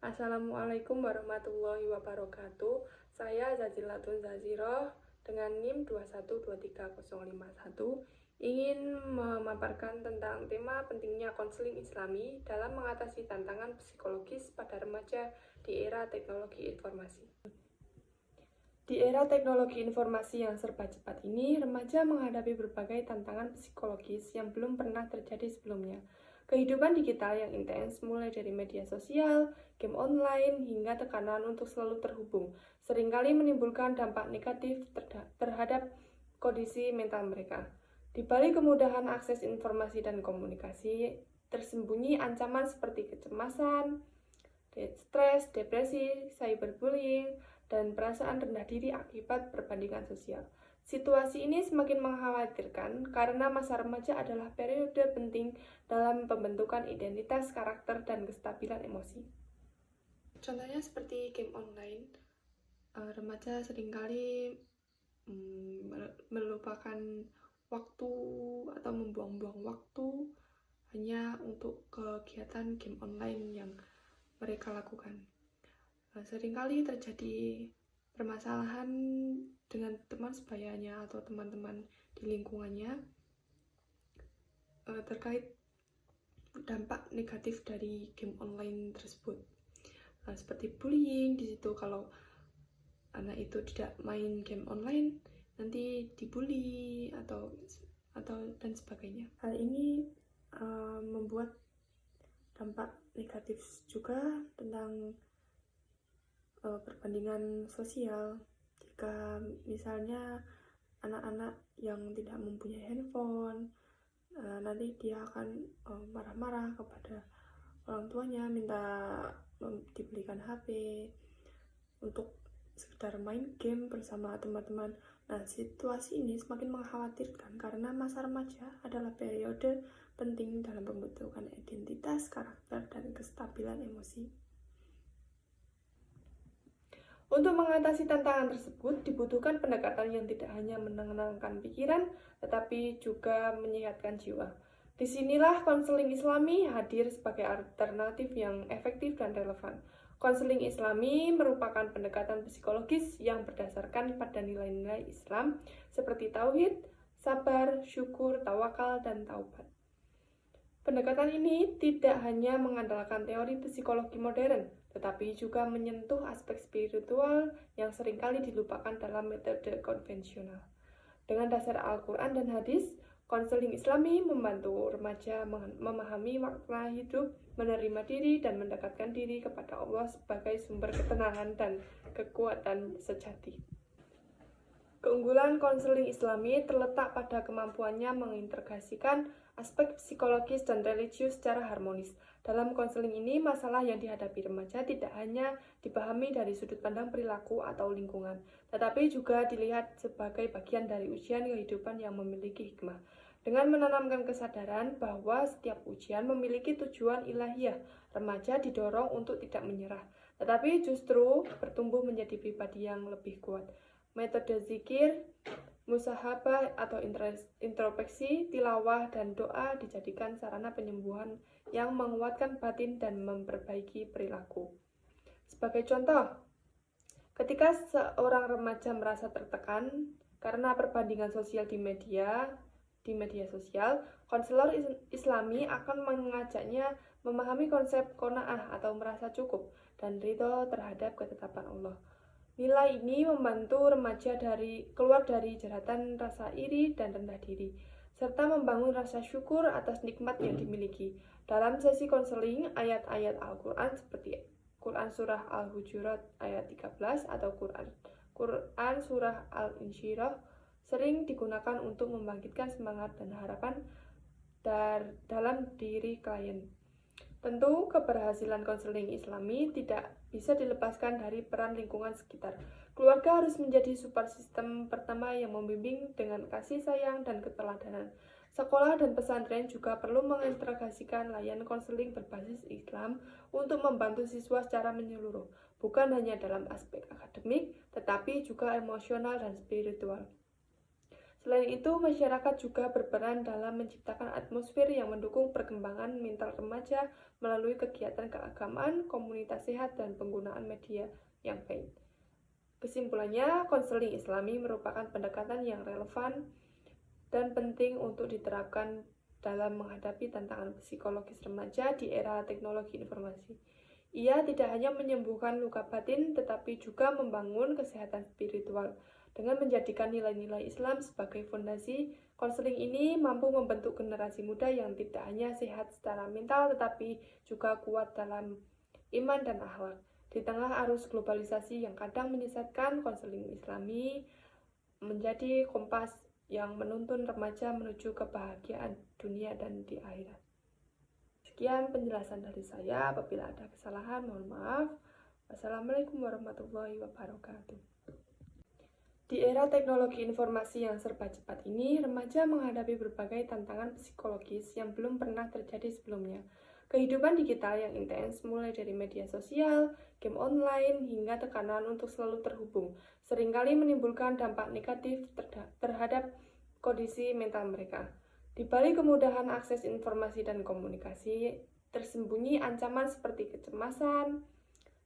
Assalamualaikum warahmatullahi wabarakatuh. Saya Zazilatun Zaziroh dengan NIM 2123051 ingin memaparkan tentang tema pentingnya konseling Islami dalam mengatasi tantangan psikologis pada remaja di era teknologi informasi. Di era teknologi informasi yang serba cepat ini, remaja menghadapi berbagai tantangan psikologis yang belum pernah terjadi sebelumnya. Kehidupan digital yang intens, mulai dari media sosial, game online, hingga tekanan untuk selalu terhubung, seringkali menimbulkan dampak negatif terhadap kondisi mental mereka. Di balik kemudahan akses informasi dan komunikasi, tersembunyi ancaman seperti kecemasan, stres, depresi, cyberbullying, dan perasaan rendah diri akibat perbandingan sosial. Situasi ini semakin mengkhawatirkan karena masa remaja adalah periode penting dalam pembentukan identitas, karakter, dan kestabilan emosi. Contohnya seperti game online, remaja seringkali melupakan waktu atau membuang-buang waktu hanya untuk kegiatan game online yang mereka lakukan. Seringkali terjadi permasalahan dengan teman sebayanya atau teman-teman di lingkungannya terkait dampak negatif dari game online tersebut. Seperti bullying, di situ kalau anak itu tidak main game online nanti dibully atau dan sebagainya. Hal ini membuat dampak negatif juga tentang perbandingan sosial. Jika misalnya anak-anak yang tidak mempunyai handphone, nanti dia akan marah-marah kepada orang tuanya, minta dibelikan HP untuk sekedar main game bersama teman-teman. Nah, situasi ini semakin mengkhawatirkan karena masa remaja adalah periode penting dalam pembentukan identitas, karakter, dan kestabilan emosi. Untuk mengatasi tantangan tersebut, dibutuhkan pendekatan yang tidak hanya menenangkan pikiran, tetapi juga menyehatkan jiwa. Disinilah konseling Islami hadir sebagai alternatif yang efektif dan relevan. Konseling Islami merupakan pendekatan psikologis yang berdasarkan pada nilai-nilai Islam seperti tauhid, sabar, syukur, tawakal, dan taubat. Pendekatan ini tidak hanya mengandalkan teori psikologi modern, tetapi juga menyentuh aspek spiritual yang seringkali dilupakan dalam metode konvensional. Dengan dasar Al-Quran dan hadis, konseling Islami membantu remaja memahami makna hidup, menerima diri, dan mendekatkan diri kepada Allah sebagai sumber ketenangan dan kekuatan sejati. Keunggulan konseling Islami terletak pada kemampuannya mengintegrasikan aspek psikologis dan religius secara harmonis. Dalam konseling ini, masalah yang dihadapi remaja tidak hanya dipahami dari sudut pandang perilaku atau lingkungan, tetapi juga dilihat sebagai bagian dari ujian kehidupan yang memiliki hikmah. Dengan menanamkan kesadaran bahwa setiap ujian memiliki tujuan ilahiyah, remaja didorong untuk tidak menyerah, tetapi justru bertumbuh menjadi pribadi yang lebih kuat. Metode zikir, musahabah atau introspeksi, tilawah, dan doa dijadikan sarana penyembuhan yang menguatkan batin dan memperbaiki perilaku. Sebagai contoh, ketika seorang remaja merasa tertekan karena perbandingan sosial di media sosial, konselor Islami akan mengajaknya memahami konsep qanaah atau merasa cukup dan ridho terhadap ketetapan Allah. Nilai ini membantu remaja keluar dari jeratan rasa iri dan rendah diri, serta membangun rasa syukur atas nikmat yang dimiliki. Dalam sesi konseling, ayat-ayat Al-Quran seperti Quran Surah Al-Hujurat ayat 13 atau Quran Surah Al-Insyirah sering digunakan untuk membangkitkan semangat dan harapan dalam diri klien. Tentu, keberhasilan konseling Islami tidak bisa dilepaskan dari peran lingkungan sekitar. Keluarga harus menjadi support system pertama yang membimbing dengan kasih sayang dan keteladanan. Sekolah dan pesantren juga perlu mengintegrasikan layanan konseling berbasis Islam untuk membantu siswa secara menyeluruh, bukan hanya dalam aspek akademik, tetapi juga emosional dan spiritual. Selain itu, masyarakat juga berperan dalam menciptakan atmosfer yang mendukung perkembangan mental remaja melalui kegiatan keagamaan, komunitas sehat, dan penggunaan media yang baik. Kesimpulannya, konseling Islami merupakan pendekatan yang relevan dan penting untuk diterapkan dalam menghadapi tantangan psikologis remaja di era teknologi informasi. Ia tidak hanya menyembuhkan luka batin, tetapi juga membangun kesehatan spiritual. Dengan menjadikan nilai-nilai Islam sebagai fondasi, konseling ini mampu membentuk generasi muda yang tidak hanya sehat secara mental, tetapi juga kuat dalam iman dan akhlak. Di tengah arus globalisasi yang kadang menyesatkan, konseling Islami menjadi kompas yang menuntun remaja menuju kebahagiaan dunia dan di akhirat. Sekian penjelasan dari saya. Apabila ada kesalahan, mohon maaf. Wassalamualaikum warahmatullahi wabarakatuh. Di era teknologi informasi yang serba cepat ini, remaja menghadapi berbagai tantangan psikologis yang belum pernah terjadi sebelumnya. Kehidupan digital yang intens, mulai dari media sosial, game online, hingga tekanan untuk selalu terhubung, seringkali menimbulkan dampak negatif terhadap kondisi mental mereka. Di balik kemudahan akses informasi dan komunikasi, tersembunyi ancaman seperti kecemasan,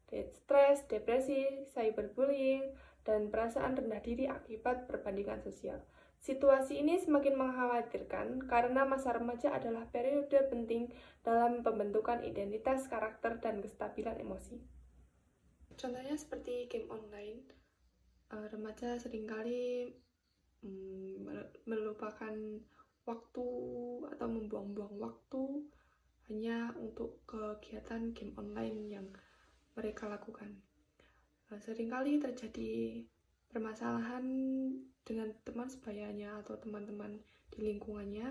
stres, depresi, cyberbullying, dan perasaan rendah diri akibat perbandingan sosial. Situasi ini semakin mengkhawatirkan karena masa remaja adalah periode penting dalam pembentukan identitas, karakter, dan kestabilan emosi. Contohnya seperti game online, remaja seringkali melupakan waktu atau membuang-buang waktu hanya untuk kegiatan game online yang mereka lakukan. Seringkali terjadi permasalahan dengan teman sebayanya atau teman-teman di lingkungannya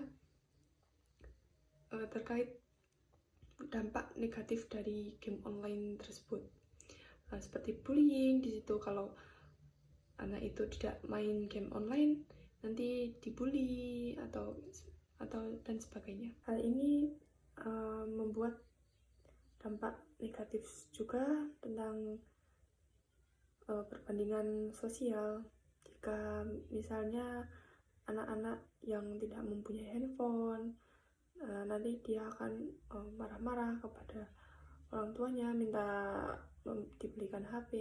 terkait dampak negatif dari game online tersebut. Seperti bullying, di situ kalau anak itu tidak main game online nanti dibully atau dan sebagainya. Hal ini membuat dampak negatif juga tentang perbandingan sosial. Jika misalnya anak-anak yang tidak mempunyai handphone, nanti dia akan marah-marah kepada orang tuanya, minta dibelikan HP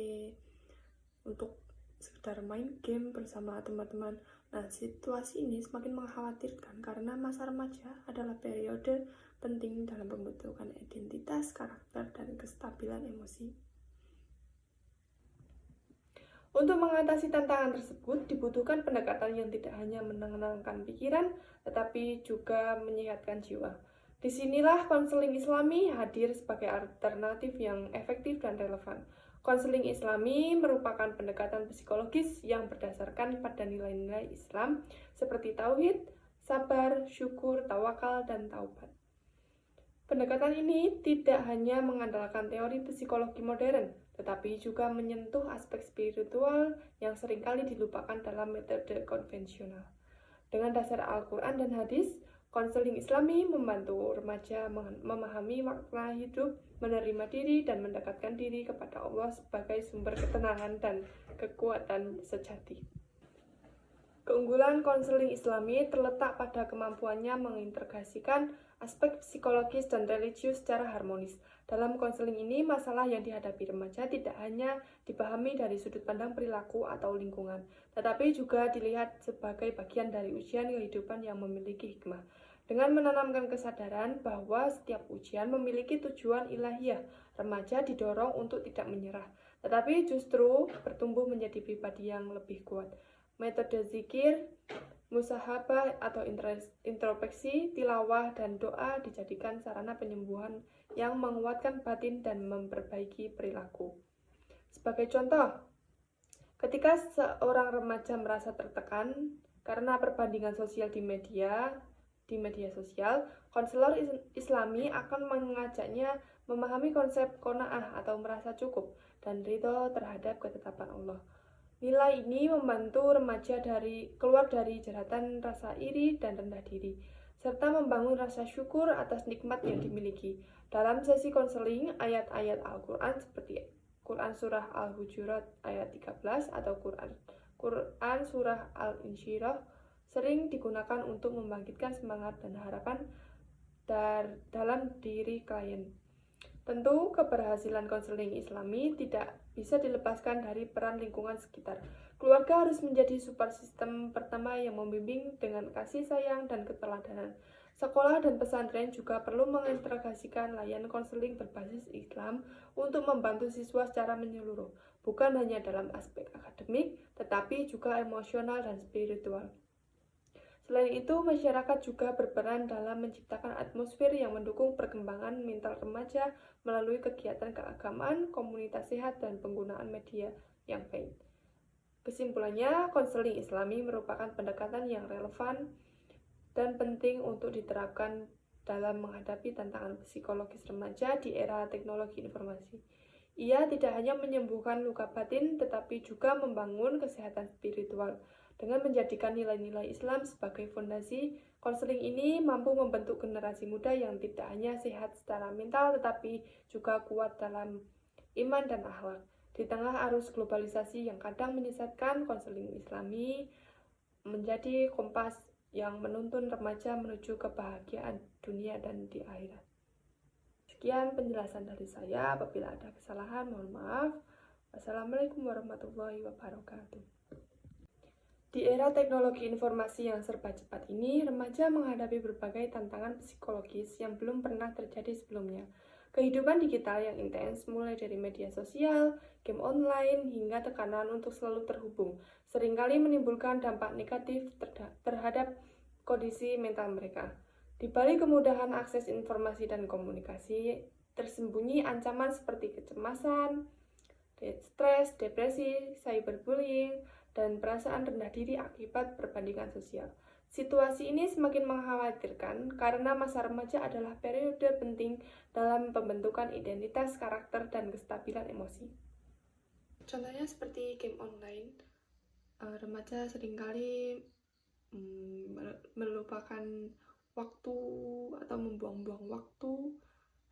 untuk sekedar main game bersama teman-teman. Nah, situasi ini semakin mengkhawatirkan karena masa remaja adalah periode penting dalam pembentukan identitas, karakter, dan kestabilan emosi. Untuk mengatasi tantangan tersebut, dibutuhkan pendekatan yang tidak hanya menenangkan pikiran, tetapi juga menyehatkan jiwa. Disinilah konseling Islami hadir sebagai alternatif yang efektif dan relevan. Konseling Islami merupakan pendekatan psikologis yang berdasarkan pada nilai-nilai Islam seperti tauhid, sabar, syukur, tawakal, dan taubat. Pendekatan ini tidak hanya mengandalkan teori psikologi modern, tetapi juga menyentuh aspek spiritual yang seringkali dilupakan dalam metode konvensional. Dengan dasar Al-Quran dan hadis, konseling Islami membantu remaja memahami makna hidup, menerima diri, dan mendekatkan diri kepada Allah sebagai sumber ketenangan dan kekuatan sejati. Keunggulan konseling Islami terletak pada kemampuannya mengintegrasikan aspek psikologis dan religius secara harmonis. Dalam konseling ini, masalah yang dihadapi remaja tidak hanya dipahami dari sudut pandang perilaku atau lingkungan, tetapi juga dilihat sebagai bagian dari ujian kehidupan yang memiliki hikmah. Dengan menanamkan kesadaran bahwa setiap ujian memiliki tujuan ilahiyah, remaja didorong untuk tidak menyerah, tetapi justru bertumbuh menjadi pribadi yang lebih kuat. Metode zikir, musahabah atau introspeksi, tilawah, dan doa dijadikan sarana penyembuhan yang menguatkan batin dan memperbaiki perilaku. Sebagai contoh, ketika seorang remaja merasa tertekan karena perbandingan sosial di media sosial, konselor Islami akan mengajaknya memahami konsep qanaah atau merasa cukup dan ridho terhadap ketetapan Allah. Nilai ini membantu remaja keluar dari jeratan rasa iri dan rendah diri, serta membangun rasa syukur atas nikmat yang dimiliki. Dalam sesi konseling, ayat-ayat Al-Quran seperti Quran Surah Al-Hujurat ayat 13 atau Quran Surah Al-Insyirah sering digunakan untuk membangkitkan semangat dan harapan dalam diri klien. Tentu, keberhasilan konseling Islami tidak bisa dilepaskan dari peran lingkungan sekitar. Keluarga harus menjadi support system pertama yang membimbing dengan kasih sayang dan keteladanan. Sekolah dan pesantren juga perlu mengintegrasikan layanan konseling berbasis Islam untuk membantu siswa secara menyeluruh, bukan hanya dalam aspek akademik, tetapi juga emosional dan spiritual. Selain itu, masyarakat juga berperan dalam menciptakan atmosfer yang mendukung perkembangan mental remaja melalui kegiatan keagamaan, komunitas sehat, dan penggunaan media yang baik. Kesimpulannya, konseling Islami merupakan pendekatan yang relevan dan penting untuk diterapkan dalam menghadapi tantangan psikologis remaja di era teknologi informasi. Ia tidak hanya menyembuhkan luka batin, tetapi juga membangun kesehatan spiritual. Dengan menjadikan nilai-nilai Islam sebagai fondasi, konseling ini mampu membentuk generasi muda yang tidak hanya sehat secara mental, tetapi juga kuat dalam iman dan akhlak. Di tengah arus globalisasi yang kadang menyesatkan, konseling Islami menjadi kompas yang menuntun remaja menuju kebahagiaan dunia dan di akhirat. Sekian penjelasan dari saya. Apabila ada kesalahan, mohon maaf. Wassalamualaikum warahmatullahi wabarakatuh. Di era teknologi informasi yang serba cepat ini, remaja menghadapi berbagai tantangan psikologis yang belum pernah terjadi sebelumnya. Kehidupan digital yang intens, mulai dari media sosial, game online, hingga tekanan untuk selalu terhubung, seringkali menimbulkan dampak negatif terhadap kondisi mental mereka. Di balik kemudahan akses informasi dan komunikasi, tersembunyi ancaman seperti kecemasan, stres, depresi, cyberbullying, dan perasaan rendah diri akibat perbandingan sosial. Situasi ini semakin mengkhawatirkan karena masa remaja adalah periode penting dalam pembentukan identitas, karakter, dan kestabilan emosi. Contohnya seperti game online, remaja seringkali melupakan waktu atau membuang-buang waktu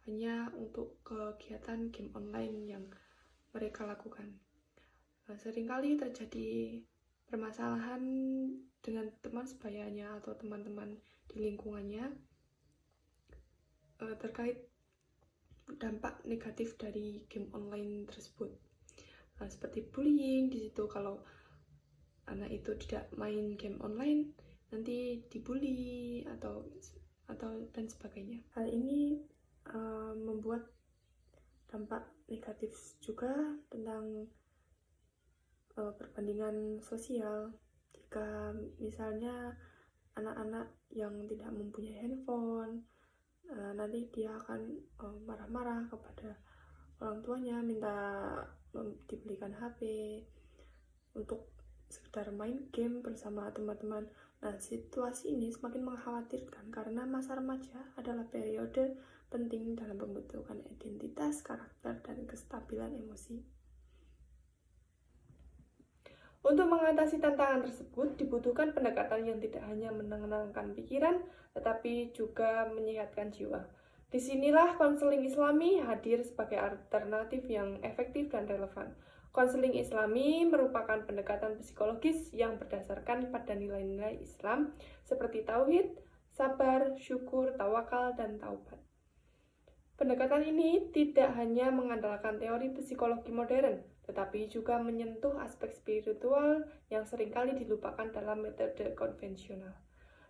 hanya untuk kegiatan game online yang mereka lakukan. Seringkali terjadi permasalahan dengan teman sebayanya atau teman-teman di lingkungannya terkait dampak negatif dari game online tersebut. Seperti bullying, di situ kalau anak itu tidak main game online nanti dibully atau dan sebagainya. Hal ini membuat dampak negatif juga tentang perbandingan sosial. Jika misalnya anak-anak yang tidak mempunyai handphone, nanti dia akan marah-marah kepada orang tuanya, minta dibelikan HP untuk sekedar main game bersama teman-teman. Nah, situasi ini semakin mengkhawatirkan karena masa remaja adalah periode penting dalam pembentukan identitas, karakter, dan kestabilan emosi. Untuk mengatasi tantangan tersebut, dibutuhkan pendekatan yang tidak hanya menenangkan pikiran, tetapi juga menyehatkan jiwa. Disinilah konseling Islami hadir sebagai alternatif yang efektif dan relevan. Konseling Islami merupakan pendekatan psikologis yang berdasarkan pada nilai-nilai Islam seperti tauhid, sabar, syukur, tawakal, dan taubat. Pendekatan ini tidak hanya mengandalkan teori psikologi modern, tetapi juga menyentuh aspek spiritual yang seringkali dilupakan dalam metode konvensional.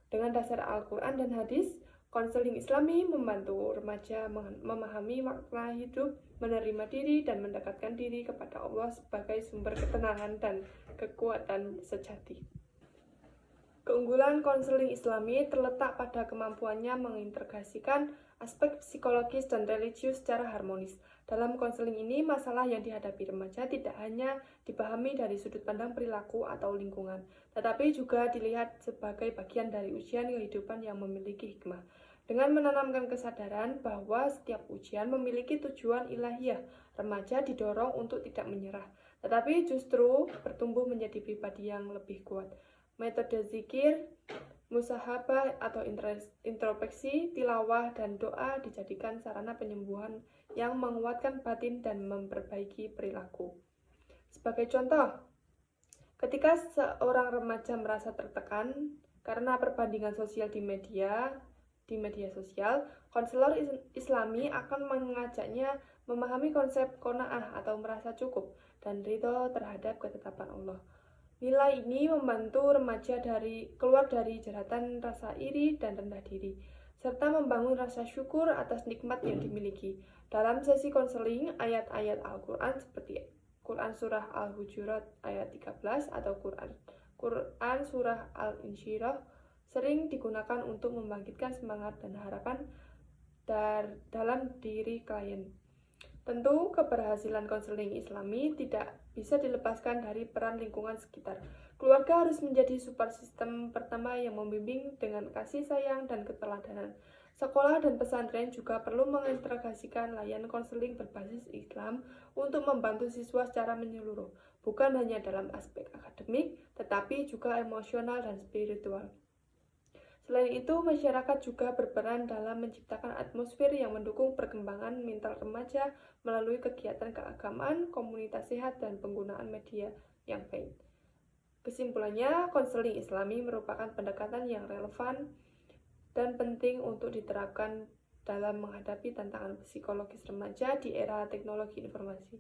Dengan dasar Al-Quran dan hadis, konseling Islami membantu remaja memahami makna hidup, menerima diri, dan mendekatkan diri kepada Allah sebagai sumber ketenangan dan kekuatan sejati. Keunggulan konseling Islami terletak pada kemampuannya mengintegrasikan aspek psikologis dan religius secara harmonis. Dalam konseling ini, masalah yang dihadapi remaja tidak hanya dipahami dari sudut pandang perilaku atau lingkungan, tetapi juga dilihat sebagai bagian dari ujian kehidupan yang memiliki hikmah. Dengan menanamkan kesadaran bahwa setiap ujian memiliki tujuan ilahiyah, remaja didorong untuk tidak menyerah, tetapi justru bertumbuh menjadi pribadi yang lebih kuat. Metode zikir, musahabah atau introspeksi, tilawah, dan doa dijadikan sarana penyembuhan yang menguatkan batin dan memperbaiki perilaku. Sebagai contoh, ketika seorang remaja merasa tertekan Karena perbandingan sosial di media sosial, konselor Islami akan mengajaknya memahami konsep qanaah atau merasa cukup dan ridho terhadap ketetapan Allah. Nilai ini membantu remaja keluar dari jeratan rasa iri dan rendah diri, serta membangun rasa syukur atas nikmat yang dimiliki. Dalam sesi konseling, ayat-ayat Al-Quran seperti Quran Surah Al-Hujurat ayat 13 atau Quran Surah Al-Insyirah sering digunakan untuk membangkitkan semangat dan harapan dalam diri klien. Tentu, keberhasilan konseling Islami tidak bisa dilepaskan dari peran lingkungan sekitar. Keluarga harus menjadi support system pertama yang membimbing dengan kasih sayang dan keteladanan. Sekolah dan pesantren juga perlu mengintegrasikan layanan konseling berbasis Islam untuk membantu siswa secara menyeluruh, bukan hanya dalam aspek akademik, tetapi juga emosional dan spiritual. Selain itu, masyarakat juga berperan dalam menciptakan atmosfer yang mendukung perkembangan mental remaja melalui kegiatan keagamaan, komunitas sehat, dan penggunaan media yang baik. Kesimpulannya, konseling Islami merupakan pendekatan yang relevan dan penting untuk diterapkan dalam menghadapi tantangan psikologis remaja di era teknologi informasi.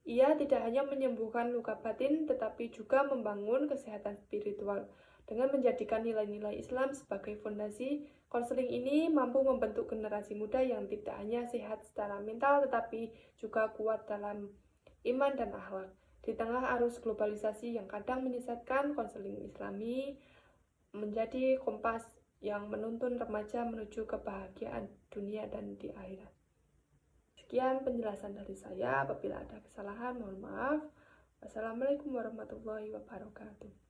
Ia tidak hanya menyembuhkan luka batin, tetapi juga membangun kesehatan spiritual. Dengan menjadikan nilai-nilai Islam sebagai fondasi, konseling ini mampu membentuk generasi muda yang tidak hanya sehat secara mental, tetapi juga kuat dalam iman dan akhlak. Di tengah arus globalisasi yang kadang menyesatkan, konseling Islami menjadi kompas yang menuntun remaja menuju kebahagiaan dunia dan di akhirat. Sekian penjelasan dari saya. Apabila ada kesalahan, mohon maaf. Wassalamualaikum warahmatullahi wabarakatuh.